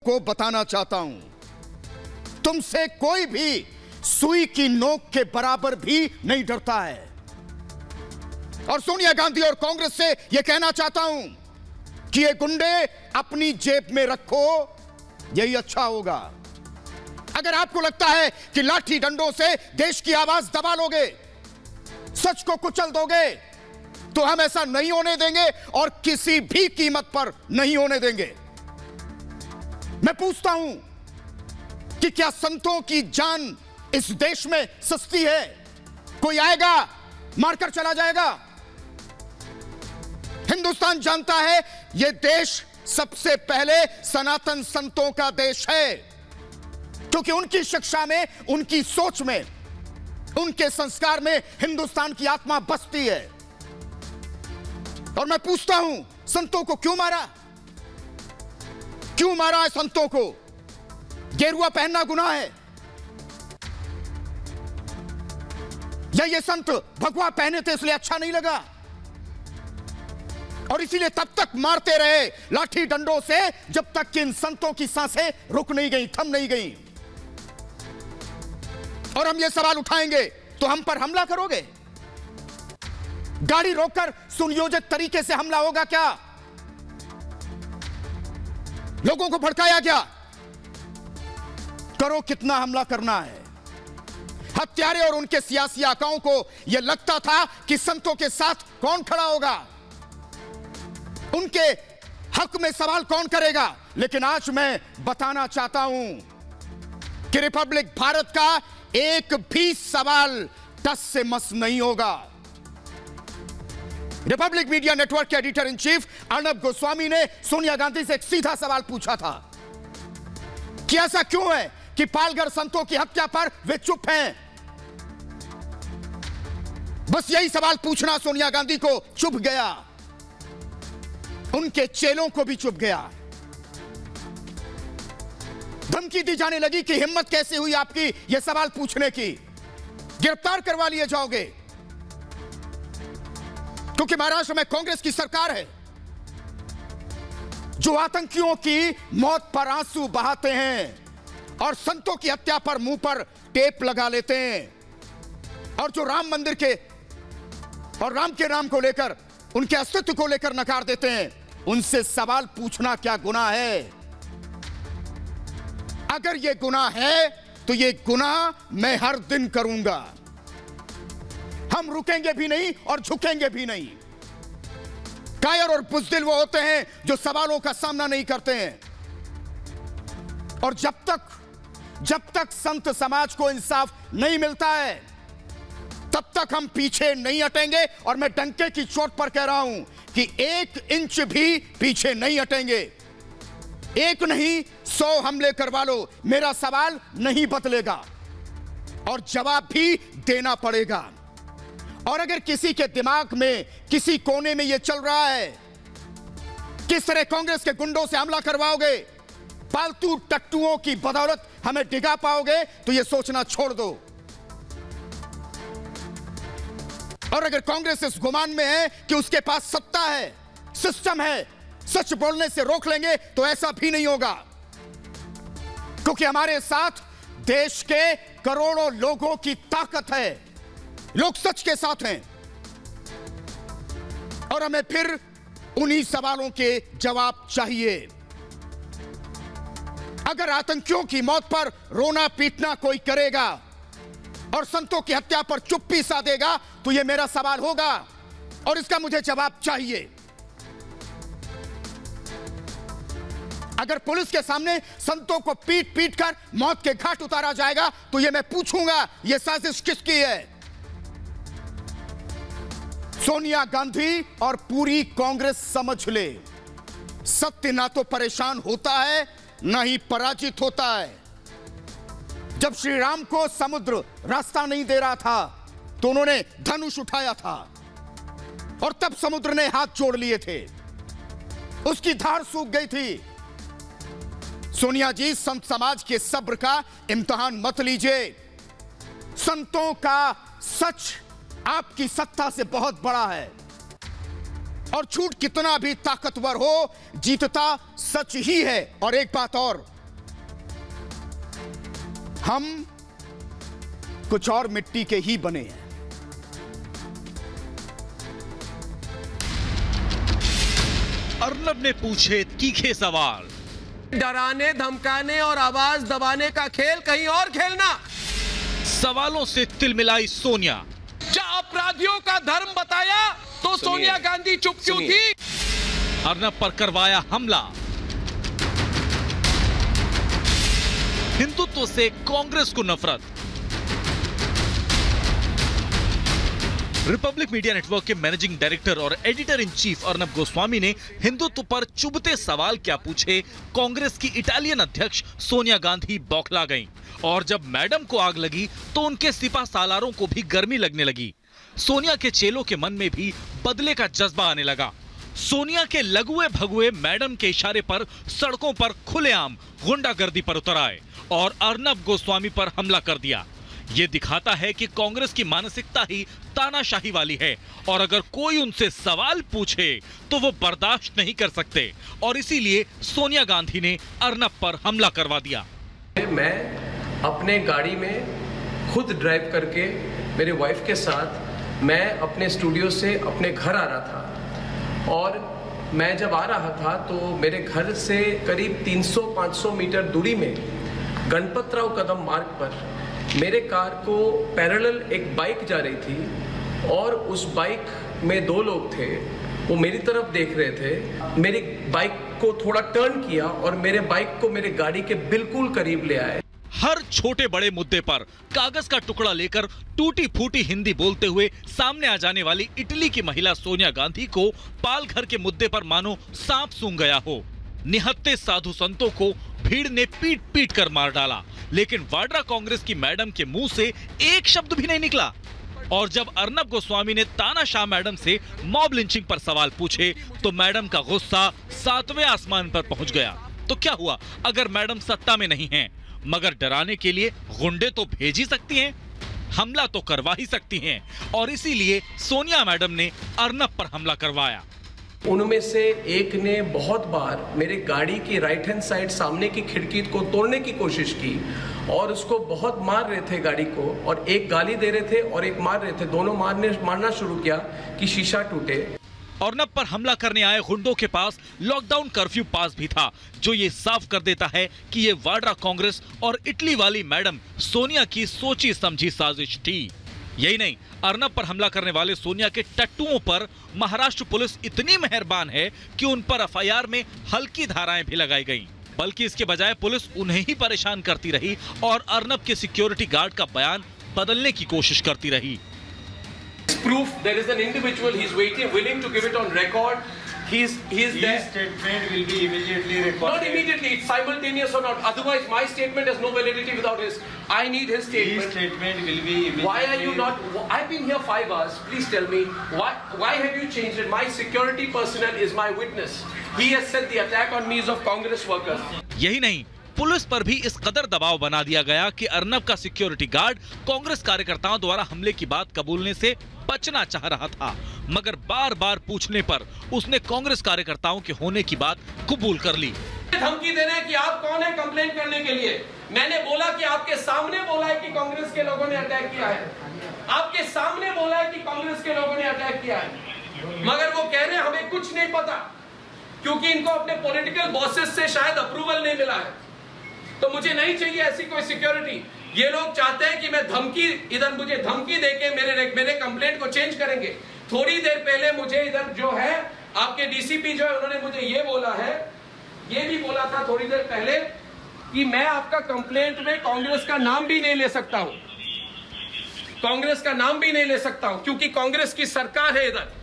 को बताना चाहता हूं, तुमसे कोई भी सुई की नोक के बराबर भी नहीं डरता है। और सोनिया गांधी और कांग्रेस से यह कहना चाहता हूं कि ये गुंडे अपनी जेब में रखो, यही अच्छा होगा। अगर आपको लगता है कि लाठी डंडों से देश की आवाज दबा लोगे, सच को कुचल दोगे, तो हम ऐसा नहीं होने देंगे और किसी भी कीमत पर नहीं होने देंगे। मैं पूछता हूं कि क्या संतों की जान इस देश में सस्ती है? कोई आएगा मारकर चला जाएगा? हिंदुस्तान जानता है यह देश सबसे पहले सनातन संतों का देश है, क्योंकि उनकी शिक्षा में, उनकी सोच में, उनके संस्कार में हिंदुस्तान की आत्मा बसती है। और मैं पूछता हूं, संतों को क्यों मारा? क्यों मारा है संतों को? गेरुआ पहनना गुनाह है या ये संत भगवा पहने थे इसलिए अच्छा नहीं लगा? और इसीलिए तब तक मारते रहे लाठी डंडों से जब तक कि इन संतों की सांसें रुक नहीं गई, थम नहीं गई। और हम ये सवाल उठाएंगे तो हम पर हमला करोगे? गाड़ी रोककर सुनियोजित तरीके से हमला होगा क्या? लोगों को भड़काया क्या? करो, कितना हमला करना है। हत्यारे और उनके सियासी आकाओं को यह लगता था कि संतों के साथ कौन खड़ा होगा, उनके हक में सवाल कौन करेगा। लेकिन आज मैं बताना चाहता हूं कि रिपब्लिक भारत का एक भी सवाल टस से मस नहीं होगा। रिपब्लिक मीडिया नेटवर्क के editor in chief Arnab Goswami ने सोनिया गांधी से एक सीधा सवाल पूछा था कि ऐसा क्यों है कि पालघर संतों की हत्या पर वे चुप हैं। बस यही सवाल पूछना सोनिया गांधी को चुभ गया, उनके चेलों को भी चुभ गया। धमकी दी जाने लगी कि हिम्मत कैसे हुई आपकी यह सवाल पूछने की, गिरफ्तार करवा लिए जाओगे, क्योंकि महाराष्ट्र में कांग्रेस की सरकार है जो आतंकियों की मौत पर आंसू बहाते हैं और संतों की हत्या पर मुंह पर टेप लगा लेते हैं, और जो राम मंदिर के और राम के नाम को लेकर, उनके अस्तित्व को लेकर नकार देते हैं। उनसे सवाल पूछना क्या गुनाह है? अगर यह गुनाह है तो यह गुनाह मैं हर दिन करूंगा। हम रुकेंगे भी नहीं और झुकेंगे भी नहीं। कायर और बुज़दिल वो होते हैं जो सवालों का सामना नहीं करते हैं। और जब तक संत समाज को इंसाफ नहीं मिलता है, तब तक हम पीछे नहीं हटेंगे। और मैं डंके की चोट पर कह रहा हूं कि 1 इंच भी पीछे नहीं हटेंगे। एक नहीं 100 हमले करवा लो, मेरा सवाल नहीं बदलेगा और जवाब भी देना पड़ेगा। और अगर किसी के दिमाग में, किसी कोने में यह चल रहा है किस तरह कांग्रेस के गुंडों से हमला करवाओगे, पालतू टट्टुओं की बदौलत हमें डिगा पाओगे, तो यह सोचना छोड़ दो। और अगर कांग्रेस इस गुमान में है कि उसके पास सत्ता है, सिस्टम है, सच बोलने से रोक लेंगे, तो ऐसा भी नहीं होगा, क्योंकि हमारे साथ देश के करोड़ों लोगों की ताकत है। लोग सच के साथ हैं और हमें फिर उन्हीं सवालों के जवाब चाहिए। अगर आतंकियों की मौत पर रोना पीटना कोई करेगा और संतों की हत्या पर चुप्पी साधेगा, तो यह मेरा सवाल होगा और इसका मुझे जवाब चाहिए। अगर पुलिस के सामने संतों को पीट पीट कर मौत के घाट उतारा जाएगा, तो यह मैं पूछूंगा, यह साजिश किसकी है? सोनिया गांधी और पूरी कांग्रेस समझ ले, सत्य ना तो परेशान होता है ना ही पराजित होता है। जब श्री राम को समुद्र रास्ता नहीं दे रहा था तो उन्होंने धनुष उठाया था और तब समुद्र ने हाथ जोड़ लिए थे, उसकी धार सूख गई थी। सोनिया जी, संत समाज के सब्र का इम्तिहान मत लीजिए। संतों का सच आपकी सत्ता से बहुत बड़ा है। और झूठ कितना भी ताकतवर हो, जीतता सच ही है। और एक बात और, हम कुछ और मिट्टी के ही बने हैं। अर्नब ने पूछे तीखे सवाल। डराने, धमकाने और आवाज दबाने का खेल कहीं और खेलना। सवालों से तिलमिलाई सोनिया। क्या अपराधियों का धर्म बताया तो सोनिया गांधी चुप क्यों थी? अर्नब पर करवाया हमला। हिंदुत्व से कांग्रेस को नफरत। रिपब्लिक मीडिया नेटवर्क के मैनेजिंग डायरेक्टर और editor in chief Arnab Goswami ने हिंदुत्व पर चुभते सवाल क्या पूछे, कांग्रेस की इटालियन अध्यक्ष सोनिया गांधी बौखला गईं। और जब मैडम को आग लगी तो उनके सिपा सालारों को भी गर्मी लगने लगी। सोनिया के चेलों के मन में भी बदले का जज्बा आने लगा। सोनिया के लଗୁए भगुए मैडम के इशारे पर सड़कों पर खुलेआम गुंडागर्दी पर उतर आए और अर्नब गोस्वामी पर हमला कर दिया। यह दिखाता है कि कांग्रेस की मानसिकता ही तानाशाही वाली है और अगर कोई उनसे सवाल पूछे तो वो बर्दाश्त नहीं कर सकते और इसीलिए सोनिया गांधी ने अर्नब पर हमला करवा दिया। मैं अपने गाड़ी में खुद ड्राइव करके मेरे वाइफ के साथ मैं अपने स्टूडियो से अपने घर आ रहा था और मैं जब आ रहा था तो मेरे घर से करीब 300-500 मीटर दूरी में गणपतराव कदम मार्ग पर मेरे कार को पैरेलल एक बाइक जा रही थी और उस बाइक में 2 लोग थे। वो मेरी तरफ देख रहे थे। मेरी बाइक को थोड़ा टर्न किया और मेरे बाइक को मेरे गाड़ी के बिल्कुल करीब ले आए। हर छोटे बड़े मुद्दे पर कागज का टुकड़ा लेकर टूटी फूटी हिंदी बोलते हुए सामने आ जाने वाली इटली की महिला सोनिया गांधी को पाल घर के मुद्दे पर मानो सांप सूंघ गया हो। निहत्थे साधु संतों को भीड़ ने पीट पीट कर मार डाला, लेकिन वाड्रा कांग्रेस की मैडम के मुंह से एक शब्द भी नहीं निकला। और जब अर्नब गोस्वामी ने तानाशाह मैडम से मॉब लिंचिंग पर सवाल पूछे तो मैडम का गुस्सा 7वें आसमान पर पहुंच गया। तो क्या हुआ अगर मैडम सत्ता में नहीं हैं, मगर डराने के लिए गुंडे तो भेज ही सकती हैं, हमला तो करवा ही सकती हैं और इसीलिए सोनिया मैडम ने अर्नब पर हमला करवाया। उनमें से एक ने बहुत बार मेरे गाड़ी की राइट हैंड साइड सामने की खिड़की को तोड़ने की कोशिश की और उसको बहुत मार रहे थे गाड़ी को, और एक गाली दे रहे थे और एक मार रहे थे। दोनों मारना शुरू किया कि शीशा टूटे। अर्नब पर हमला करने आए गुंडों के पास लॉकडाउन कर्फ्यू पास भी था, जो ये साफ कर देता है कि ये वाड्रा कांग्रेस और इटली वाली मैडम सोनिया की सोची समझी साजिश थी। यही नहीं, अर्नब पर हमला करने वाले सोनिया के टट्टुओं पर महाराष्ट्र पुलिस इतनी मेहरबान है कि उन पर एफआईआर में हल्की धाराएं भी लगाई गईं। बल्कि इसके बजाय पुलिस उन्हें ही परेशान करती रही और अर्नब के सिक्योरिटी गार्ड का बयान बदलने की कोशिश करती रही। Proof there is an individual, he's willing to give it on record. He's there. His statement will be immediately recorded. Not immediately, it's simultaneous or not. Otherwise, my statement has no validity without his. I need his His statement. statement will be immediately. Why are you not? I've been here 5 hours. Please tell me why have you changed it? My security personnel is my witness. He has said the attack on me is of Congress workers. यही नहीं, police पर भी इस कदर दबाव बना दिया गया कि अर्नब का सिक्योरिटी गार्ड कांग्रेस कार्यकर्ताओं द्वारा हमले की बात कबूलने से बचना चाह रहा था, मगर बार बार पूछने पर उसने कांग्रेस कार्यकर्ताओं के होने की बात कबूल कर ली। धमकी दे रहे हैं कि आप कौन है कंप्लेन करने के लिए। मैंने बोला कि आपके सामने बोला है कि कांग्रेस के लोगों ने अटैक किया है, आपके सामने बोला है कि कांग्रेस के लोगों ने अटैक किया है, मगर वो कह रहे हैं हमें कुछ नहीं पता, क्योंकि इनको अपने पॉलिटिकल बॉसेस से शायद अप्रूवल नहीं मिला है। तो मुझे नहीं चाहिए ऐसी कोई सिक्योरिटी। ये लोग चाहते हैं कि मैं इधर मुझे धमकी देके मेरे कंप्लेंट को चेंज करेंगे। थोड़ी देर पहले मुझे इधर जो है आपके डीसीपी जो है उन्होंने मुझे ये बोला है, ये भी बोला था थोड़ी देर पहले कि मैं आपका कंप्लेंट में कांग्रेस का नाम भी नहीं ले सकता हूं, कांग्रेस का नाम भी नहीं ले सकता हूं, क्योंकि कांग्रेस की सरकार है इधर।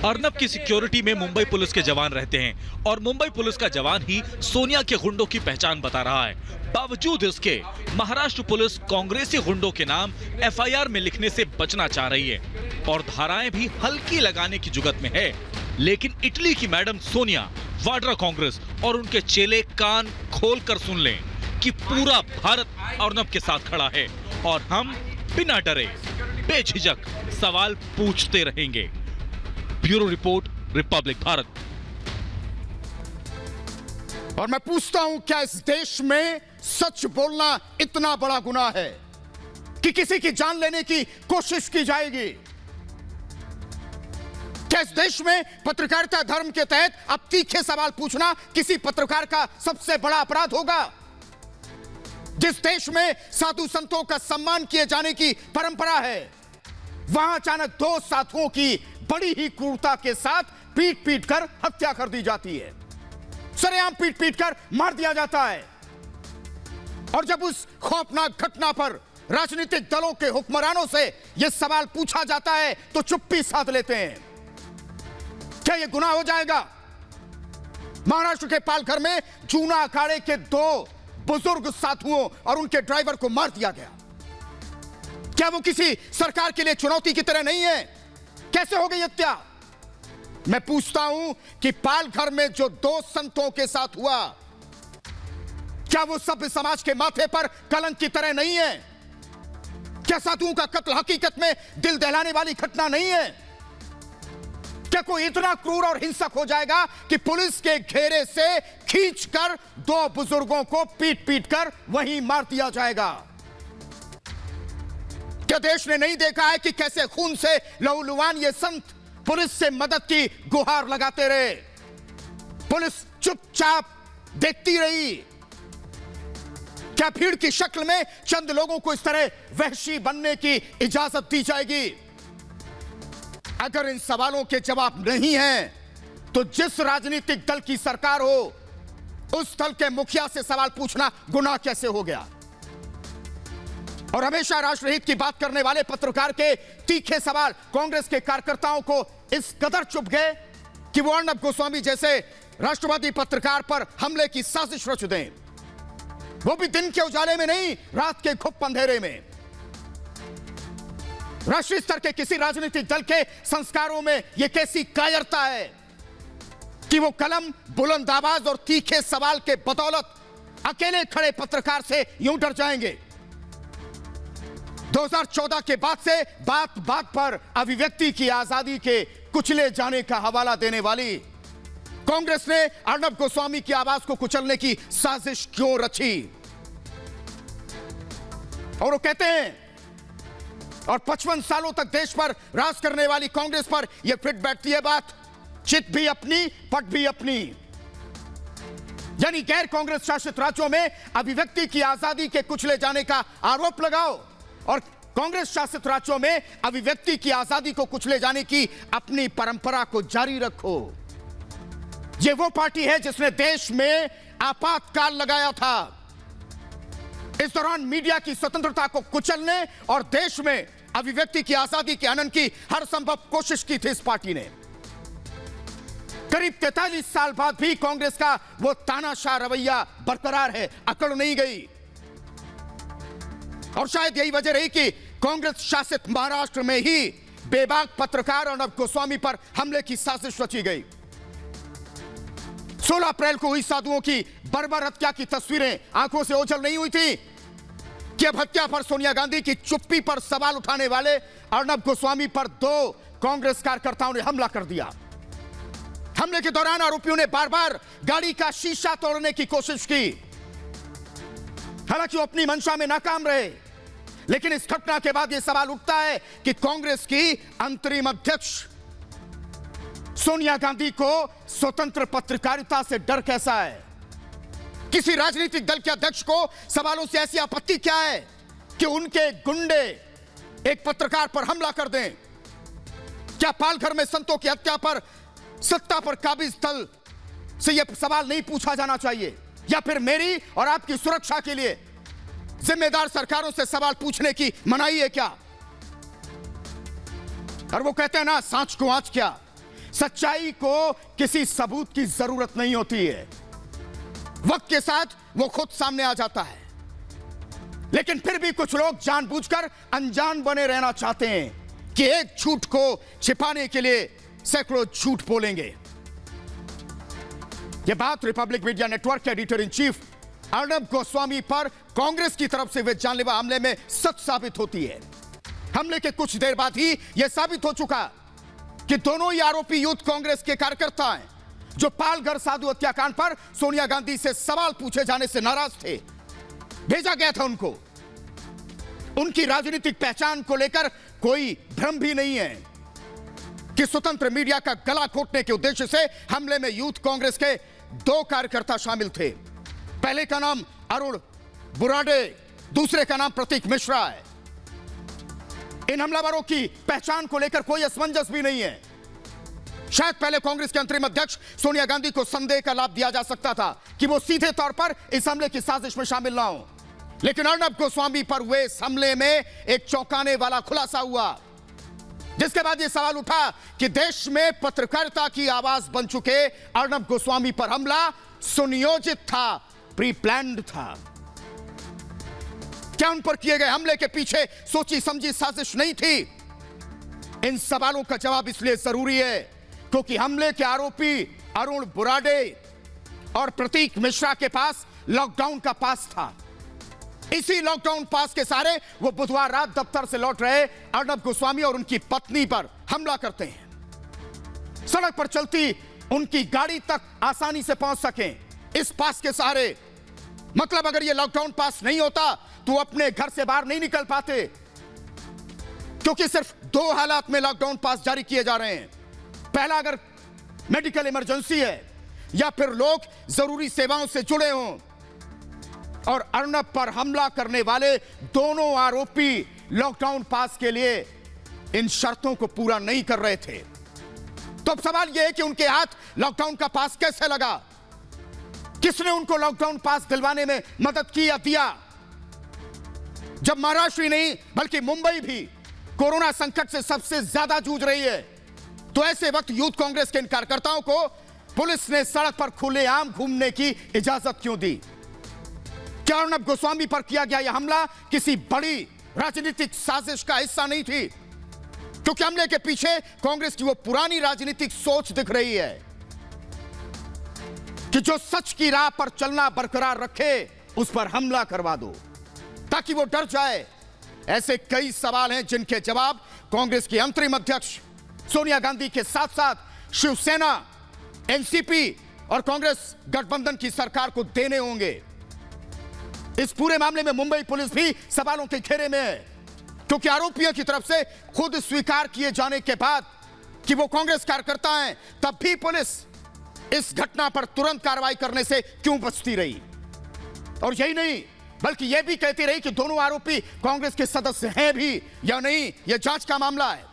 अर्नब की सिक्योरिटी में मुंबई पुलिस के जवान रहते हैं और मुंबई पुलिस का जवान ही सोनिया के गुंडों की पहचान बता रहा है। बावजूद इसके महाराष्ट्र पुलिस कांग्रेसी गुंडों के नाम एफआईआर में लिखने से बचना चाह रही है और धाराएं भी हल्की लगाने की जुगत में है। लेकिन इटली की मैडम सोनिया, वाड्रा कांग्रेस और उनके चेले कान खोलकर सुन लें कि पूरा भारत अर्नब के साथ खड़ा है और हम बिना डरे बेझिझक सवाल पूछते रहेंगे। Bureau report, Republic Bharat. और मैं पूछता हूं, क्या इस देश में सच बोलना इतना बड़ा गुनाह है कि किसी की जान लेने की कोशिश की जाएगी? क्या इस देश में पत्रकारिता धर्म के तहत अब तीखे सवाल पूछना किसी पत्रकार का सबसे बड़ा अपराध होगा? जिस देश में साधु संतों का सम्मान किए जाने की परंपरा है, वहां अचानक दो साधुओं की बड़ी ही क्रूरता के साथ पीट पीट कर हत्या कर दी जाती है, सरेआम पीट पीट कर मार दिया जाता है। और जब उस खौफनाक घटना पर राजनीतिक दलों के हुक्मरानों से यह सवाल पूछा जाता है तो चुप्पी साध लेते हैं। क्या यह गुनाह हो जाएगा? महाराष्ट्र के पालघर में जूना अखाड़े के दो बुजुर्ग साधुओं और उनके ड्राइवर को मार दिया गया। क्या वो किसी सरकार के लिए चुनौती की तरह नहीं है? कैसे हो गई हत्या? मैं पूछता हूं कि पालघर में जो दो संतों के साथ हुआ, क्या वो सभ्य समाज के माथे पर कलंक की तरह नहीं है? क्या साधुओं का कत्ल हकीकत में दिल दहलाने वाली घटना नहीं है? क्या कोई इतना क्रूर और हिंसक हो जाएगा कि पुलिस के घेरे से खींचकर दो बुजुर्गों को पीट पीट कर वहीं मार दिया जाएगा? क्या देश ने नहीं देखा है कि कैसे खून से लहूलुहान ये संत पुलिस से मदद की गुहार लगाते रहे? पुलिस चुपचाप देखती रही। क्या भीड़ की शक्ल में चंद लोगों को इस तरह वहशी बनने की इजाजत दी जाएगी? अगर इन सवालों के जवाब नहीं हैं, तो जिस राजनीतिक दल की सरकार हो, उस दल के मुखिया से सवाल पूछना गुनाह कैसे हो गया? और हमेशा राष्ट्रहित की बात करने वाले पत्रकार के तीखे सवाल कांग्रेस के कार्यकर्ताओं को इस कदर चुभ गए कि वो अर्नब गोस्वामी जैसे राष्ट्रवादी पत्रकार पर हमले की साजिश रच दें, वो भी दिन के उजाले में नहीं, रात के घुप अंधेरे में। राष्ट्रीय स्तर के किसी राजनीतिक दल के संस्कारों में यह कैसी कायरता है कि वो कलम, बुलंद आवाज और तीखे सवाल के बदौलत अकेले खड़े पत्रकार से यूं डर जाएंगे। 2014 के बाद से बात बात पर अभिव्यक्ति की आजादी के कुचले जाने का हवाला देने वाली कांग्रेस ने अर्नब गोस्वामी की आवाज को कुचलने की साजिश क्यों रची? और वो कहते हैं, और 55 सालों तक देश पर राज करने वाली कांग्रेस पर यह फिट बैठती है बात, चित भी अपनी पट भी अपनी। यानी गैर कांग्रेस शासित राज्यों में अभिव्यक्ति की आजादी के कुचले जाने का आरोप लगाओ और कांग्रेस शासित राज्यों में अभिव्यक्ति की आजादी को कुचले जाने की अपनी परंपरा को जारी रखो। यह वो पार्टी है जिसने देश में आपातकाल लगाया था। इस दौरान मीडिया की स्वतंत्रता को कुचलने और देश में अभिव्यक्ति की आजादी के हनन की हर संभव कोशिश की थी इस पार्टी ने। करीब 43 साल बाद भी कांग्रेस का वो तानाशाह रवैया बरकरार है, अकड़ नहीं गई। और शायद यही वजह रही कि कांग्रेस शासित महाराष्ट्र में ही बेबाक पत्रकार अर्नब गोस्वामी पर हमले की साजिश रची गई। 16 अप्रैल को हुई साधुओं की बर्बर हत्या की तस्वीरें आंखों से ओझल नहीं हुई थी कि अब हत्या पर सोनिया गांधी की चुप्पी पर सवाल उठाने वाले अर्नब गोस्वामी पर दो कांग्रेस कार्यकर्ताओं ने हमला कर दिया। हमले के दौरान आरोपियों ने बार बार गाड़ी का शीशा तोड़ने की कोशिश की। हालांकि वो अपनी मंशा में नाकाम रहे, लेकिन इस घटना के बाद यह सवाल उठता है कि कांग्रेस की अंतरिम अध्यक्ष सोनिया गांधी को स्वतंत्र पत्रकारिता से डर कैसा है? किसी राजनीतिक दल के अध्यक्ष को सवालों से ऐसी आपत्ति क्या है कि उनके गुंडे एक पत्रकार पर हमला कर दें? क्या पालघर में संतों की हत्या पर सत्ता पर काबिज दल से यह सवाल नहीं पूछा जाना चाहिए? या फिर मेरी और आपकी सुरक्षा के लिए जिम्मेदार सरकारों से सवाल पूछने की मनाही है क्या? और वो कहते हैं ना, सांच को आंच क्या, सच्चाई को किसी सबूत की जरूरत नहीं होती है, वक्त के साथ वो खुद सामने आ जाता है। लेकिन फिर भी कुछ लोग जानबूझकर अनजान बने रहना चाहते हैं कि एक झूठ को छिपाने के लिए सैकड़ों झूठ बोलेंगे। यह बात रिपब्लिक मीडिया नेटवर्क के editor in chief Arnab Goswami पर कांग्रेस की तरफ से हुए जानलेवा हमले में सच साबित होती है। हमले के कुछ देर बाद ही यह साबित हो चुका कि दोनों ही आरोपी यूथ कांग्रेस के कार्यकर्ता हैं जो पालघर साधु हत्याकांड पर सोनिया गांधी से सवाल पूछे जाने से नाराज थे। भेजा गया था उनको। उनकी राजनीतिक पहचान को लेकर कोई भ्रम भी नहीं है कि स्वतंत्र मीडिया का गला घोटने के उद्देश्य से हमले में यूथ कांग्रेस के 2 कार्यकर्ता शामिल थे। पहले का नाम अरुण बुराडे, दूसरे का नाम प्रतीक मिश्रा है। इन हमलावरों की पहचान को लेकर कोई असमंजस भी नहीं है। शायद पहले कांग्रेस के अंतरिम अध्यक्ष सोनिया गांधी को संदेह का लाभ दिया जा सकता था कि वो सीधे तौर पर इस हमले की साजिश में शामिल ना हो, लेकिन अर्नब गोस्वामी पर हुए इस हमले में एक चौंकाने वाला खुलासा हुआ, जिसके बाद यह सवाल उठा कि देश में पत्रकारिता की आवाज बन चुके अर्नब गोस्वामी पर हमला सुनियोजित था, प्री प्लान्ड था। क्या उन पर किए गए हमले के पीछे सोची समझी साजिश नहीं थी? इन सवालों का जवाब इसलिए जरूरी है क्योंकि हमले के आरोपी अरुण बुराडे और प्रतीक मिश्रा के पास लॉकडाउन का पास था। इसी लॉकडाउन पास के सहारे वो बुधवार रात दफ्तर से लौट रहे अर्नब गोस्वामी और उनकी पत्नी पर हमला करते हैं। सड़क पर चलती उनकी गाड़ी तक आसानी से पहुंच सकें इस पास के सहारे। मतलब अगर ये लॉकडाउन पास नहीं होता तो अपने घर से बाहर नहीं निकल पाते, क्योंकि सिर्फ 2 हालात में लॉकडाउन पास जारी किए जा रहे हैं। पहला, अगर मेडिकल इमरजेंसी है या फिर लोग जरूरी सेवाओं से जुड़े हों। और अर्नब पर हमला करने वाले दोनों आरोपी लॉकडाउन पास के लिए इन शर्तों को पूरा नहीं कर रहे थे। तो अब सवाल यह है कि उनके हाथ लॉकडाउन का पास कैसे लगा? किसने उनको लॉकडाउन पास दिलवाने में मदद की या दिया? जब महाराष्ट्र ही नहीं बल्कि मुंबई भी कोरोना संकट से सबसे ज्यादा जूझ रही है, तो ऐसे वक्त यूथ कांग्रेस के इन कार्यकर्ताओं को पुलिस ने सड़क पर खुलेआम घूमने की इजाजत क्यों दी? क्या अर्नब गोस्वामी पर किया गया यह हमला किसी बड़ी राजनीतिक साजिश का हिस्सा नहीं थी? क्योंकि हमले के पीछे कांग्रेस की वो पुरानी राजनीतिक सोच दिख रही है कि जो सच की राह पर चलना बरकरार रखे उस पर हमला करवा दो ताकि वो डर जाए। ऐसे कई सवाल हैं जिनके जवाब कांग्रेस की अंतरिम अध्यक्ष सोनिया गांधी के साथ साथ शिवसेना, एनसीपी और कांग्रेस गठबंधन की सरकार को देने होंगे। इस पूरे मामले में मुंबई पुलिस भी सवालों के घेरे में है, क्योंकि आरोपियों की तरफ से खुद स्वीकार किए जाने के बाद कि वो कांग्रेस कार्यकर्ता हैं, तब भी पुलिस इस घटना पर तुरंत कार्रवाई करने से क्यों बचती रही? और यही नहीं बल्कि यह भी कहती रही कि दोनों आरोपी कांग्रेस के सदस्य हैं भी या नहीं, यह जांच का मामला है।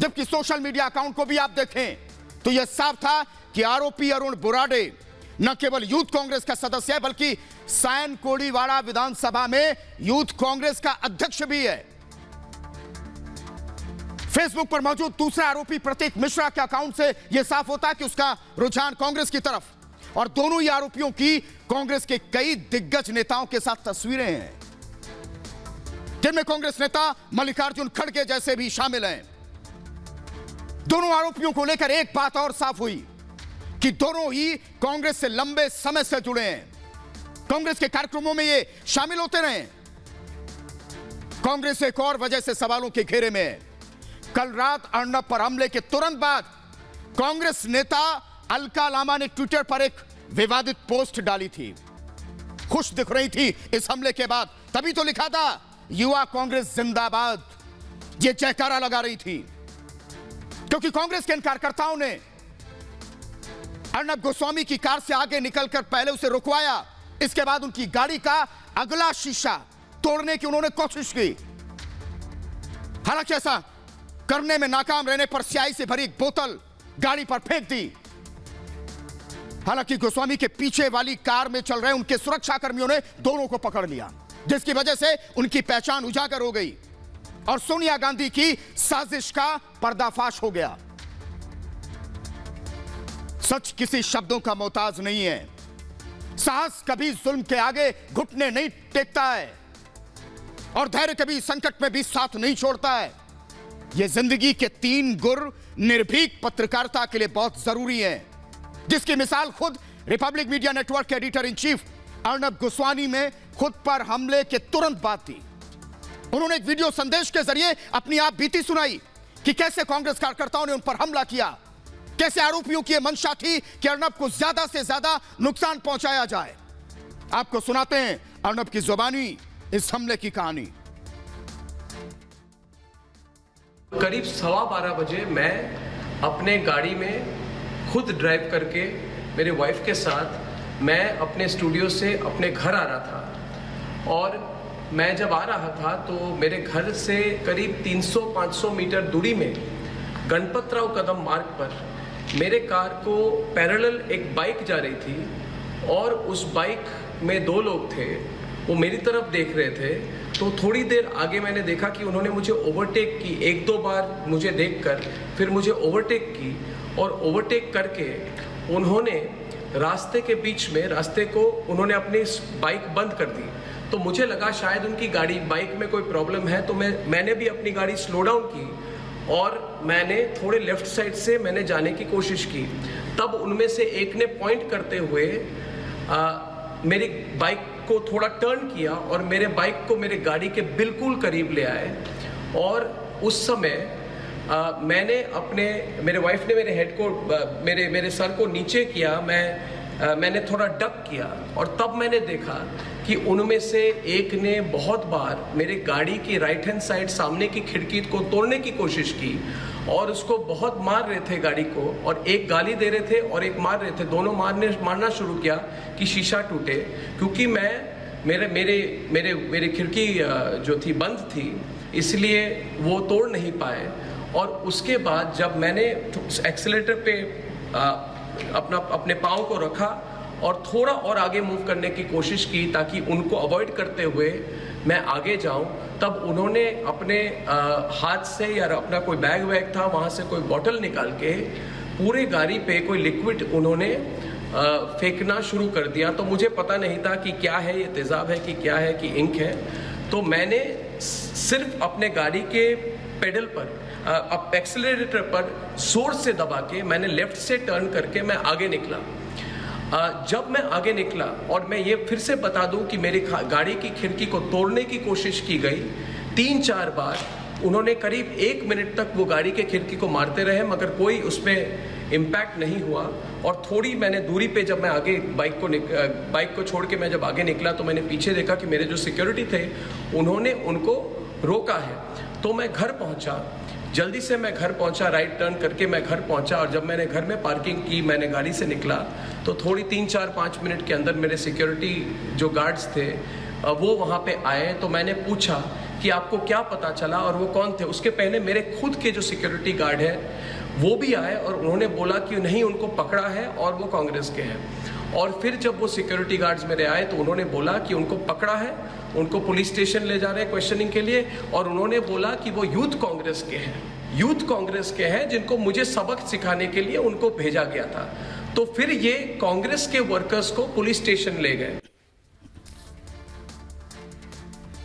जबकि सोशल मीडिया अकाउंट को भी आप देखें तो यह साफ था कि आरोपी अरुण बुराडे न केवल यूथ कांग्रेस का सदस्य है बल्कि सायन कोड़ीवाड़ा विधानसभा में यूथ कांग्रेस का अध्यक्ष भी है। फेसबुक पर मौजूद दूसरा आरोपी प्रतीक मिश्रा के अकाउंट से यह साफ होता है कि उसका रुझान कांग्रेस की तरफ, और दोनों ही आरोपियों की कांग्रेस के कई दिग्गज नेताओं के साथ तस्वीरें हैं, जिनमें कांग्रेस नेता मल्लिकार्जुन खड़गे जैसे भी शामिल हैं। दोनों आरोपियों को लेकर एक बात और साफ हुई कि दोनों ही कांग्रेस से लंबे समय से जुड़े हैं, कांग्रेस के कार्यक्रमों में ये शामिल होते रहे। कांग्रेस एक और वजह से सवालों के घेरे में है। कल रात अर्नब पर हमले के तुरंत बाद कांग्रेस नेता अलका लामा ने ट्विटर पर एक विवादित पोस्ट डाली थी। खुश दिख रही थी इस हमले के बाद, तभी तो लिखा था युवा कांग्रेस जिंदाबाद, ये जयकारा लगा रही थी, क्योंकि कांग्रेस के इन कार्यकर्ताओं ने अर्नब गोस्वामी की कार से आगे निकलकर पहले उसे रुकवाया, इसके बाद उनकी गाड़ी का अगला शीशा तोड़ने की उन्होंने कोशिश की। हालांकि ऐसा करने में नाकाम रहने पर स्याही से भरी एक बोतल गाड़ी पर फेंक दी। हालांकि गोस्वामी के पीछे वाली कार में चल रहे उनके सुरक्षा कर्मियों ने दोनों को पकड़ लिया, जिसकी वजह से उनकी पहचान उजागर हो गई और सोनिया गांधी की साजिश का पर्दाफाश हो गया। सच किसी शब्दों का मोहताज नहीं है। साहस कभी जुल्म के आगे घुटने नहीं टेकता है और धैर्य कभी संकट में भी साथ नहीं छोड़ता है। यह जिंदगी के 3 गुर निर्भीक पत्रकारिता के लिए बहुत जरूरी है, जिसकी मिसाल खुद रिपब्लिक मीडिया नेटवर्क के editor in chief Arnab Goswami में खुद पर हमले के तुरंत बाद थी। उन्होंने एक वीडियो संदेश के जरिए अपनी आप बीती सुनाई कि कैसे कांग्रेस कार्यकर्ताओं ने उन पर हमला किया, कैसे आरोपियों की मंशा थी कि अर्नब को ज्यादा से ज्यादा नुकसान पहुंचाया जाए। आपको सुनाते हैं अर्नब की जुबानी इस हमले की कहानी। करीब 12:15 बजे मैं अपने गाड़ी में खुद ड्राइव करके मेरे वाइफ के साथ मैं अपने स्टूडियो से अपने घर आ रहा था। और मैं जब आ रहा था तो मेरे घर से करीब 300-500 मीटर दूरी में गणपतराव कदम मार्ग पर मेरे कार को पैरेलल एक बाइक जा रही थी और उस बाइक में 2 लोग थे। वो मेरी तरफ देख रहे थे। तो थोड़ी देर आगे मैंने देखा कि उन्होंने मुझे ओवरटेक की, 1-2 बार मुझे देखकर फिर मुझे ओवरटेक की और ओवरटेक करके उन्होंने रास्ते के बीच में रास्ते को उन्होंने अपनी बाइक बंद कर दी। तो मुझे लगा शायद उनकी गाड़ी बाइक में कोई प्रॉब्लम है, तो मैंने भी अपनी गाड़ी स्लो डाउन की और मैंने थोड़े लेफ्ट साइड से मैंने जाने की कोशिश की। तब उनमें से एक ने पॉइंट करते हुए मेरी बाइक को थोड़ा टर्न किया और मेरे बाइक को मेरे गाड़ी के बिल्कुल करीब ले आए। और उस समय मैंने मेरे वाइफ ने मेरे हेड को मेरे सर को नीचे किया। मैंने थोड़ा डक किया और तब मैंने देखा कि उनमें से एक ने बहुत बार मेरे गाड़ी की राइट हैंड साइड सामने की खिड़की को तोड़ने की कोशिश की और उसको बहुत मार रहे थे गाड़ी को, और एक गाली दे रहे थे और एक मार रहे थे। दोनों मारना शुरू किया कि शीशा टूटे, क्योंकि मेरे खिड़की जो थी बंद थी, इसलिए वो तोड़ नहीं पाए। और उसके बाद जब मैंने एक्सीलरेटर पे अपने पाँव को रखा और थोड़ा और आगे मूव करने की कोशिश की ताकि उनको अवॉइड करते हुए मैं आगे जाऊं, तब उन्होंने अपने हाथ से या अपना कोई बैग था वहां से कोई बॉटल निकाल के पूरे गाड़ी पे कोई लिक्विड उन्होंने फेंकना शुरू कर दिया। तो मुझे पता नहीं था कि क्या है, ये तेजाब है कि क्या है कि इंक है। तो मैंने सिर्फ अपने गाड़ी के पेडल पर एक्सीलरेटर पर जोर से दबा के मैंने लेफ्ट से टर्न करके मैं आगे निकला। जब मैं आगे निकला, और मैं ये फिर से बता दूं कि मेरी गाड़ी की खिड़की को तोड़ने की कोशिश की गई 3-4 बार। उन्होंने करीब 1 मिनट तक वो गाड़ी के खिड़की को मारते रहे, मगर कोई उसमें इम्पैक्ट नहीं हुआ। और थोड़ी मैंने दूरी पे जब मैं आगे बाइक को छोड़ के मैं जब आगे निकला तो मैंने पीछे देखा कि मेरे जो सिक्योरिटी थे उन्होंने उनको रोका है। तो मैं घर पहुंचा, जल्दी से मैं घर पहुंचा, राइट टर्न करके मैं घर पहुंचा। और जब मैंने घर में पार्किंग की, मैंने गाड़ी से निकला तो थोड़ी 3-4-5 मिनट के अंदर मेरे सिक्योरिटी जो गार्ड्स थे वो वहाँ पे आए। तो मैंने पूछा कि आपको क्या पता चला और वो कौन थे। उसके पहले मेरे खुद के जो सिक्योरिटी गार्ड है वो भी आए और उन्होंने बोला कि नहीं, उनको पकड़ा है और वो कांग्रेस के हैं। और फिर जब वो सिक्योरिटी गार्ड्स मेरे आए तो उन्होंने बोला कि उनको पकड़ा है, उनको पुलिस स्टेशन ले जा रहे हैं क्वेश्चनिंग के लिए। और उन्होंने बोला कि वो यूथ कांग्रेस के हैं, जिनको मुझे सबक सिखाने के लिए उनको भेजा गया था। तो फिर ये कांग्रेस के वर्कर्स को पुलिस स्टेशन ले गए।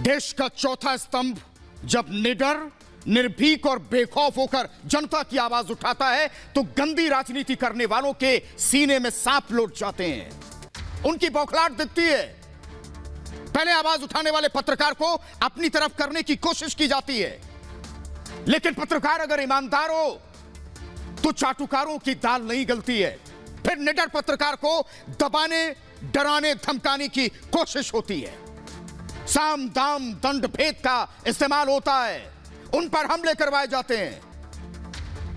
देश का चौथा स्तंभ जब निडर, निर्भीक और बेखौफ होकर जनता की आवाज उठाता है तो गंदी राजनीति करने वालों के सीने में सांप लौट जाते हैं, उनकी बौखलाहट दिखती है। पहले आवाज उठाने वाले पत्रकार को अपनी तरफ करने की कोशिश की जाती है, लेकिन पत्रकार अगर ईमानदार हो तो चाटुकारों की दाल नहीं गलती है। फिर निडर पत्रकार को दबाने, डराने, धमकाने की कोशिश होती है। साम दाम दंड भेद का इस्तेमाल होता है, उन पर हमले करवाए जाते हैं।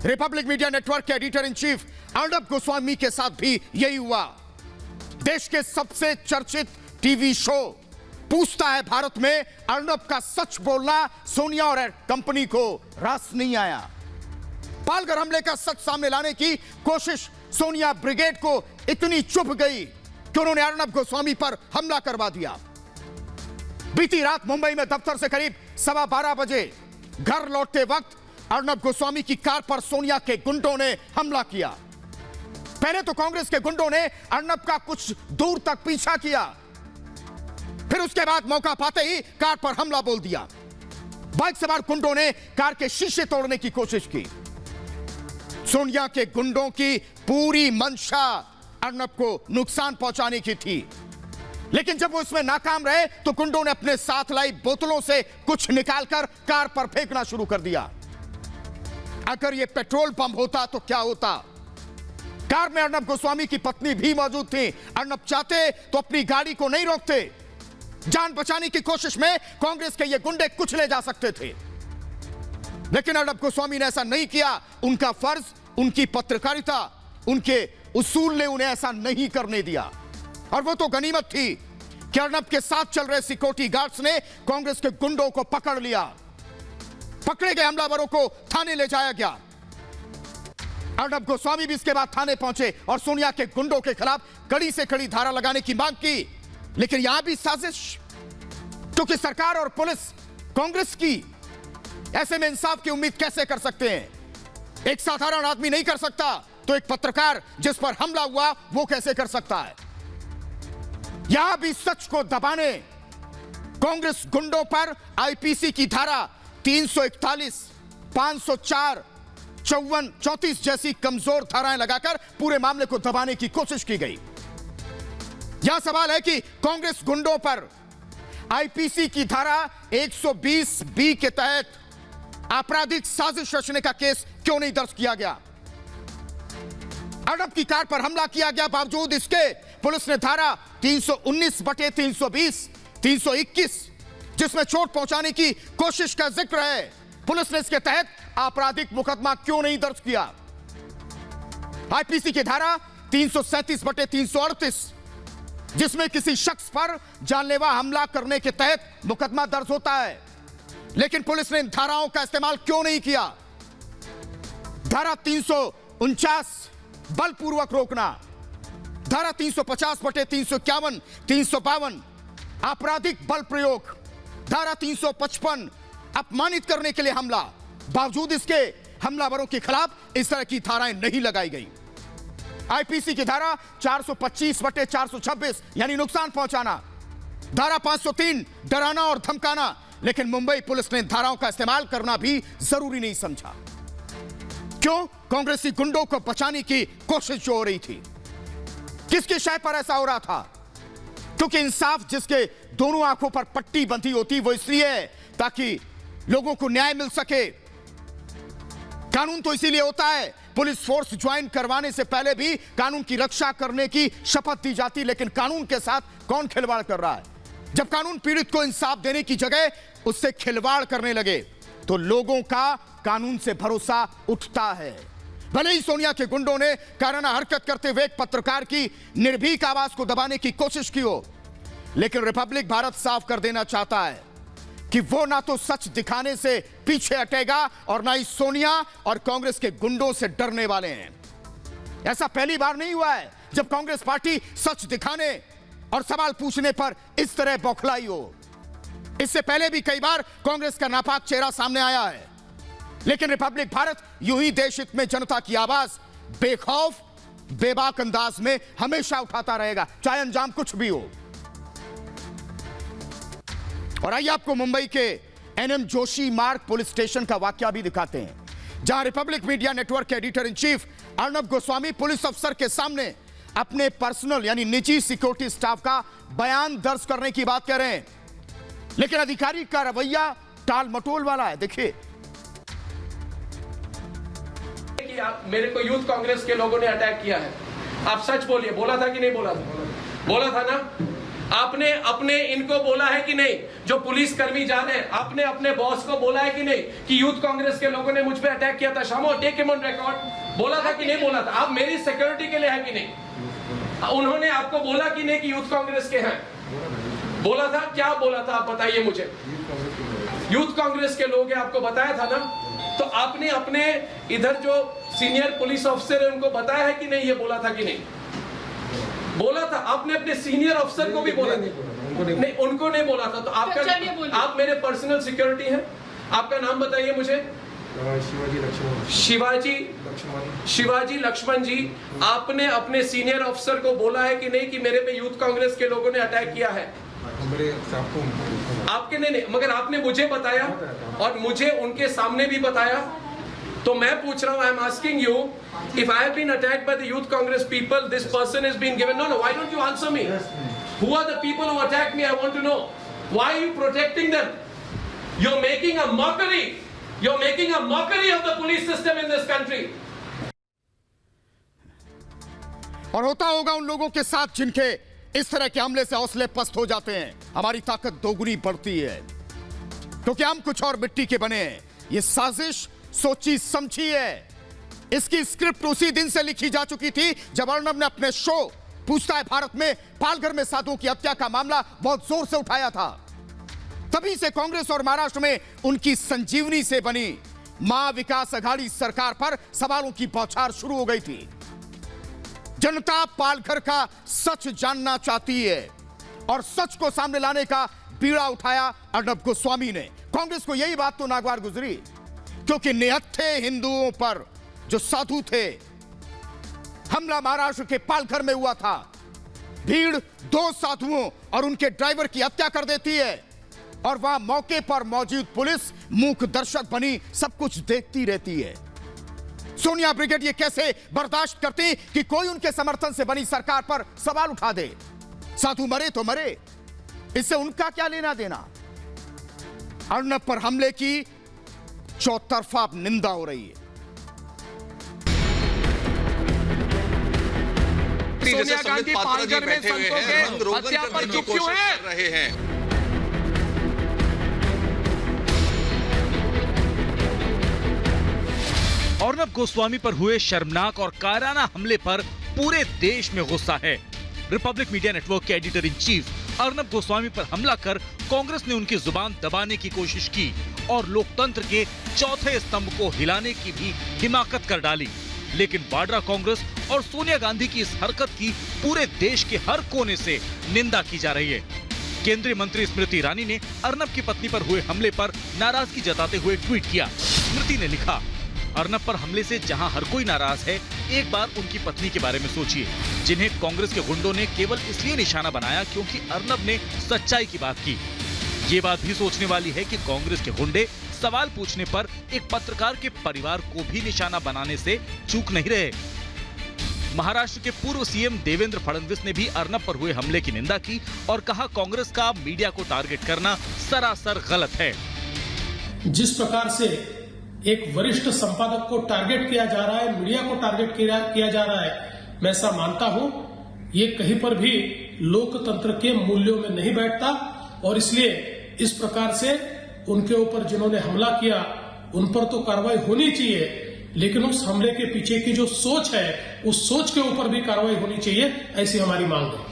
रिपब्लिक मीडिया नेटवर्क के editor in chief Arnab Goswami के साथ भी यही हुआ। देश के सबसे चर्चित टीवी शो पूछता है भारत में अर्नब का सच बोलना सोनिया और कंपनी को रास नहीं आया। पालघर हमले का सच सामने लाने की कोशिश सोनिया ब्रिगेड को इतनी चुभ गई कि उन्होंने अर्नब गोस्वामी पर हमला करवा दिया। बीती रात मुंबई में दफ्तर से करीब 12:15 बजे घर लौटते वक्त अर्नब गोस्वामी की कार पर सोनिया के गुंडों ने हमला किया। पहले तो कांग्रेस के गुंडों ने अर्नब का कुछ दूर तक पीछा किया, फिर उसके बाद मौका पाते ही कार पर हमला बोल दिया। बाइक सवार गुंडों ने कार के शीशे तोड़ने की कोशिश की। सोनिया के गुंडों की पूरी मंशा अर्नब को नुकसान पहुंचाने की थी, लेकिन जब वो इसमें नाकाम रहे तो गुंडों ने अपने साथ लाई बोतलों से कुछ निकालकर कार पर फेंकना शुरू कर दिया। अगर ये पेट्रोल पंप होता तो क्या होता? कार में अर्नब गोस्वामी की पत्नी भी मौजूद थी। अर्नब चाहते तो अपनी गाड़ी को नहीं रोकते। जान बचाने की कोशिश में कांग्रेस के ये गुंडे कुछ ले जा सकते थे, लेकिन अर्नब गोस्वामी ने ऐसा नहीं किया। उनका फर्ज, उनकी पत्रकारिता, उनके उसूल ने उन्हें ऐसा नहीं करने दिया। और वो तो गनीमत थी कि अर्नब के साथ चल रहे सिक्योरिटी गार्ड्स ने कांग्रेस के गुंडों को पकड़ लिया। पकड़े गए हमलावरों को थाने ले जाया गया। अर्नब गोस्वामी भी इसके बाद थाने पहुंचे और सोनिया के गुंडों के खिलाफ कड़ी से कड़ी धारा लगाने की मांग की। लेकिन यहां भी साजिश, क्योंकि सरकार और पुलिस कांग्रेस की, ऐसे में इंसाफ की उम्मीद कैसे कर सकते हैं? एक साधारण आदमी नहीं कर सकता तो एक पत्रकार जिस पर हमला हुआ वो कैसे कर सकता है? यहां भी सच को दबाने कांग्रेस गुंडों पर आईपीसी की धारा 341, 504, 54, 34 जैसी कमजोर धाराएं लगाकर पूरे मामले को दबाने की कोशिश की गई। यह सवाल है कि कांग्रेस गुंडों पर आईपीसी की धारा 120 बी के तहत आपराधिक साजिश रचने का केस क्यों नहीं दर्ज किया गया? अर्नब की कार पर हमला किया गया, बावजूद इसके पुलिस ने धारा 319/320, 321 जिसमें चोट पहुंचाने की कोशिश का जिक्र है, पुलिस ने इसके तहत आपराधिक मुकदमा क्यों नहीं दर्ज किया? आईपीसी की धारा 337/338 जिसमें किसी शख्स पर जानलेवा हमला करने के तहत मुकदमा दर्ज होता है, लेकिन पुलिस ने इन धाराओं का इस्तेमाल क्यों नहीं किया? धारा 349 बलपूर्वक रोकना, धारा 350/351, 352 आपराधिक बल प्रयोग, धारा 355 अपमानित करने के लिए हमला, बावजूद इसके हमलावरों के खिलाफ इस तरह की धाराएं नहीं लगाई गई। आईपीसी की धारा 425/426 यानी नुकसान पहुंचाना, धारा 503 डराना और धमकाना, लेकिन मुंबई पुलिस ने धाराओं का इस्तेमाल करना भी जरूरी नहीं समझा। क्यों? कांग्रेसी गुंडों को बचाने की कोशिश जो हो रही थी। किसकी शय पर ऐसा हो रहा था? क्योंकि इंसाफ जिसके दोनों आंखों पर पट्टी बंधी होती वो इसलिए है ताकि लोगों को न्याय मिल सके। कानून तो इसीलिए होता है, पुलिस फोर्स ज्वाइन करवाने से पहले भी कानून की रक्षा करने की शपथ दी जाती, लेकिन कानून के साथ कौन खिलवाड़ कर रहा है? जब कानून पीड़ित को इंसाफ देने की जगह उससे खिलवाड़ करने लगे तो लोगों का कानून से भरोसा उठता है। भले ही सोनिया के गुंडों ने काराना हरकत करते हुए एक पत्रकार की निर्भीक आवाज को दबाने की कोशिश की हो, लेकिन रिपब्लिक भारत साफ कर देना चाहता है कि वो ना तो सच दिखाने से पीछे हटेगा और ना ही सोनिया और कांग्रेस के गुंडों से डरने वाले हैं। ऐसा पहली बार नहीं हुआ है जब कांग्रेस पार्टी सच दिखाने और सवाल पूछने पर इस तरह बौखलाई हो। इससे पहले भी कई बार कांग्रेस का नापाक चेहरा सामने आया है, लेकिन रिपब्लिक भारत यूं ही देश हित में जनता की आवाज बेखौफ बेबाक अंदाज में हमेशा उठाता रहेगा, चाहे अंजाम कुछ भी हो। और आइए आपको मुंबई के एनएम जोशी मार्ग पुलिस स्टेशन का वाकया भी दिखाते हैं, जहां रिपब्लिक मीडिया नेटवर्क के editor in chief Arnab Goswami police अफसर के सामने अपने पर्सनल यानी निजी सिक्योरिटी स्टाफ का बयान दर्ज करने की बात कह रहे हैं, लेकिन अधिकारी का रवैया टाल मटोल वाला है। देखिए, कि आप मेरे को यूथ कांग्रेस के लोगों ने अटैक किया है, आप सच बोलिए, बोला था कि नहीं बोला था? बोला था ना? आपने अपने इनको बोला है कि नहीं, जो पुलिस कर्मी जा रहे हैं, आपने अपने बॉस को बोला है कि नहीं कि यूथ कांग्रेस के लोगों ने मुझ पे अटैक किया था? शामो, टेक हिम ऑन रिकॉर्ड। बोला था कि नहीं बोला था? आप मेरी सिक्योरिटी के लिए है कि नहीं? उन्होंने आपको बोला कि नहीं कि यूथ कांग्रेस के हैं? बोला था? क्या बोला था आप बताइए मुझे। यूथ कांग्रेस के लोग हैं, आपको बताया था ना? तो आपने अपने इधर जो सीनियर पुलिस ऑफिसर है उनको बताया है कि नहीं ये बोला था कि नहीं? बोला था। आपने अपने सीनियर अफसर को भी बोला था? नहीं, उनको नहीं बोला था। तो आपका, आप मेरे पर्सनल सिक्योरिटी हैं। आपका नाम बताइए मुझे। शिवाजी लक्ष्मण जी। आपने अपने सीनियर अफसर को बोला है कि नहीं कि मेरे पे यूथ कांग्रेस के लोगों ने अटैक किया है? आपके नहीं, मगर आपने मुझे बताया और मुझे उनके सामने भी बताया। तो मैं पूछ रहा हूं, I am asking you, if I have been attacked by the youth Congress people, this person has been given. No, why don't you answer me? Who are the people who attacked me? I want to know. Why are you protecting them? You're making a mockery You're making a mockery of the police system in this country. और होता होगा उन लोगों के साथ जिनके इस तरह के हमले से हौसले पस्त हो जाते हैं। हमारी ताकत दोगुनी बढ़ती है क्योंकि हम कुछ और मिट्टी के बने हैं। ये साजिश सोची समझी है। इसकी स्क्रिप्ट उसी दिन से लिखी जा चुकी थी जब अर्नब ने अपने शो पूछता है भारत में पालघर में साधुओं की हत्या का मामला बहुत जोर से उठाया था। तभी से कांग्रेस और महाराष्ट्र में उनकी संजीवनी से बनी मां विकास अघाड़ी सरकार पर सवालों की बौछार शुरू हो गई थी। जनता पालघर का सच जानना चाहती है और सच को सामने लाने का बीड़ा उठाया अर्नब गोस्वामी ने। कांग्रेस को यही बात तो नागवार गुजरी क्योंकि निहत्थे हिंदुओं पर जो साधु थे, हमला महाराष्ट्र के पालघर में हुआ था। भीड़ दो साधुओं और उनके ड्राइवर की हत्या कर देती है और वहां मौके पर मौजूद पुलिस मूक दर्शक बनी सब कुछ देखती रहती है। सोनिया ब्रिगेड ये कैसे बर्दाश्त करती कि कोई उनके समर्थन से बनी सरकार पर सवाल उठा दे। साधु मरे तो मरे, इससे उनका क्या लेना देना। अर्नब पर हमले की चौतरफा निंदा हो रही है। सोनिया गांधी पालघर में संतों के हत्या पर चुप क्यों है? अर्नब गोस्वामी पर हुए शर्मनाक और कायराना हमले पर पूरे देश में गुस्सा है। रिपब्लिक मीडिया नेटवर्क के editor in chief Arnab Goswami पर हमला कर कांग्रेस ने उनकी जुबान दबाने की कोशिश की और लोकतंत्र के चौथे स्तंभ को हिलाने की भी हिमाकत कर डाली। लेकिन वाड्रा कांग्रेस और सोनिया गांधी की इस हरकत की पूरे देश के हर कोने से निंदा की जा रही है। केंद्रीय मंत्री स्मृति ईरानी ने अर्नब की पत्नी पर हुए हमले पर नाराजगी जताते हुए ट्वीट किया। स्मृति ने लिखा, अर्नब पर हमले से जहां हर कोई नाराज है, एक बार उनकी पत्नी के बारे में सोचिए, जिन्हें कांग्रेस के गुंडों ने केवल इसलिए निशाना बनाया क्योंकि अर्नब ने सच्चाई की बात की। ये बात भी सोचने वाली है कि कांग्रेस के गुंडे सवाल पूछने पर एक पत्रकार के परिवार को भी निशाना बनाने से चूक नहीं रहे। महाराष्ट्र के पूर्व सीएम देवेंद्र फडणवीस ने भी अर्नब पर हुए हमले की निंदा की और कहा, कांग्रेस का मीडिया को टारगेट करना सरासर गलत है। जिस प्रकार से एक वरिष्ठ संपादक को टारगेट किया जा रहा है, मीडिया को टारगेट किया जा रहा है, मैं ऐसा मानता हूं ये कहीं पर भी लोकतंत्र के मूल्यों में नहीं बैठता और इसलिए इस प्रकार से उनके ऊपर जिन्होंने हमला किया उन पर तो कार्रवाई होनी चाहिए, लेकिन उस हमले के पीछे की जो सोच है उस सोच के ऊपर भी कार्रवाई होनी चाहिए, ऐसी हमारी मांग है।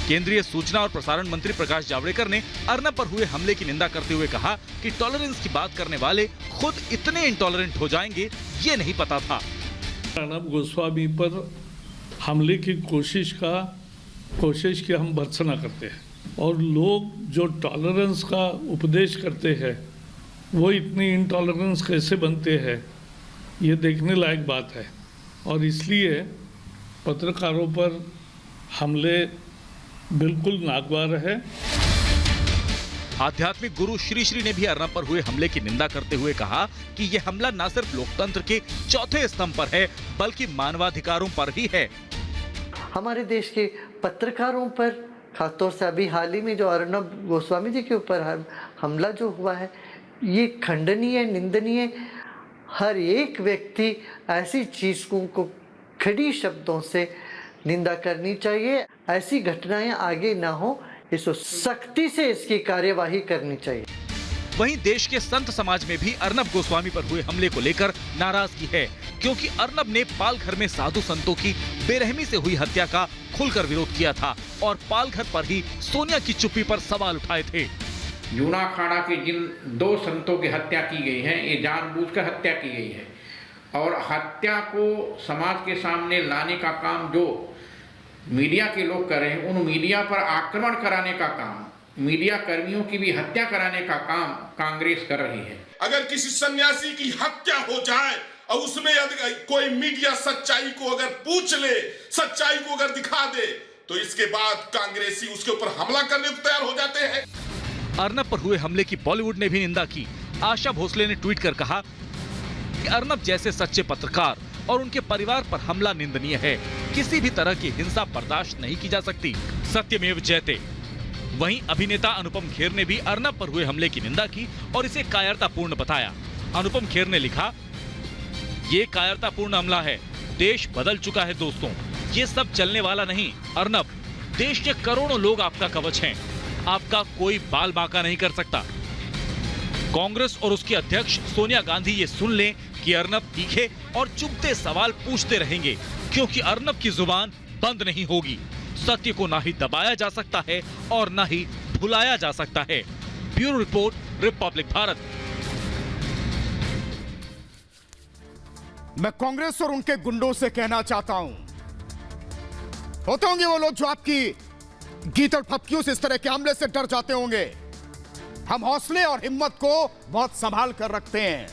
केंद्रीय सूचना और प्रसारण मंत्री प्रकाश जावड़ेकर ने अर्नब पर हुए हमले की निंदा करते हुए कहा कि टॉलरेंस की बात करने वाले खुद इतने इंटॉलरेंट हो जाएंगे ये नहीं पता था। अर्नब गोस्वामी पर हमले की कोशिश की हम भर्त्सना करते हैं और लोग जो टॉलरेंस का उपदेश करते हैं वो इतनी इंटॉलरेंस कैसे बनते हैं ये देखने लायक बात है और इसलिए पत्रकारों पर हमले बिल्कुल नागवार है। आध्यात्मिक गुरु श्री श्री ने भी अर्नब पर हुए हमले की निंदा करते हुए कहा कि यह हमला न सिर्फ लोकतंत्र के चौथे स्तंभ पर है बल्कि मानवाधिकारों पर भी है। हमारे देश के पत्रकारों पर, खासतौर से अभी हाल ही में जो अर्नब गोस्वामी जी के ऊपर हमला जो हुआ है, ये खंडनीय, निंदनीय। हर एक व्यक्ति ऐसी चीज को खड़ी शब्दों से निंदा करनी चाहिए। ऐसी घटनाएं आगे ना हो, इसको सख्ती से इसकी कार्यवाही करनी चाहिए। वहीं देश के संत समाज में भी अर्नब गोस्वामी पर हुए हमले को लेकर नाराजगी है, क्योंकि अर्नब ने पालघर में साधु संतों की बेरहमी से हुई हत्या का खुलकर विरोध किया था और पालघर पर ही सोनिया की चुप्पी पर सवाल उठाए थे। जूनाखाड़ा के जिन दो संतों की हत्या की गई है, ये जानबूझकर हत्या की गई है और हत्या को समाज के सामने लाने का काम जो मीडिया के लोग कर रहे हैं, उन मीडिया पर आक्रमण कराने का काम, मीडिया कर्मियों की भी हत्या कराने का काम कांग्रेस कर रही है। अगर किसी सन्यासी की हत्या हो जाए और उसमें कोई मीडिया सच्चाई को अगर पूछ ले, सच्चाई को अगर दिखा दे, तो इसके बाद कांग्रेसी उसके ऊपर हमला करने को तैयार हो जाते हैं। अर्नब पर हुए हमले की बॉलीवुड ने भी निंदा की। आशा भोसले ने ट्वीट कर कहा कि अर्नब जैसे सच्चे पत्रकार और उनके परिवार पर हमला निंदनीय है। किसी भी तरह की हिंसा बर्दाश्त नहीं की जा सकती। सत्यमेव जयते। वहीं अभिनेता अनुपम खेर ने भी अर्नब पर हुए हमले की निंदा की और इसे कायरतापूर्ण बताया। अनुपम खेर ने लिखा, ये कायरतापूर्ण हमला है, देश बदल चुका है दोस्तों, ये सब चलने वाला नहीं। अर्नब, देश के करोड़ों लोग आपका कवच हैं, आपका कोई बाल बांका नहीं कर सकता। कांग्रेस और उसकी अध्यक्ष सोनिया गांधी ये सुन लें कि अर्नब तीखे और चुभते सवाल पूछते रहेंगे, क्योंकि अर्नब की जुबान बंद नहीं होगी। सत्य को ना ही दबाया जा सकता है और ना ही भुलाया जा सकता है। Bureau report, Republic Bharat. मैं कांग्रेस और उनके गुंडों से कहना चाहता हूं, होते होंगे वो लोग जो आपकी गीत और फपकियों से इस तरह के हमले से डर जाते होंगे। हम हौसले और हिम्मत को बहुत संभाल कर रखते हैं,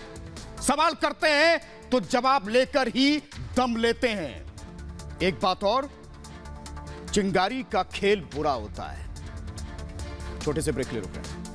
सवाल करते हैं तो जवाब लेकर ही दम लेते हैं। एक बात और, चिंगारी का खेल बुरा होता है। छोटे से ब्रेक ले रुके हैं।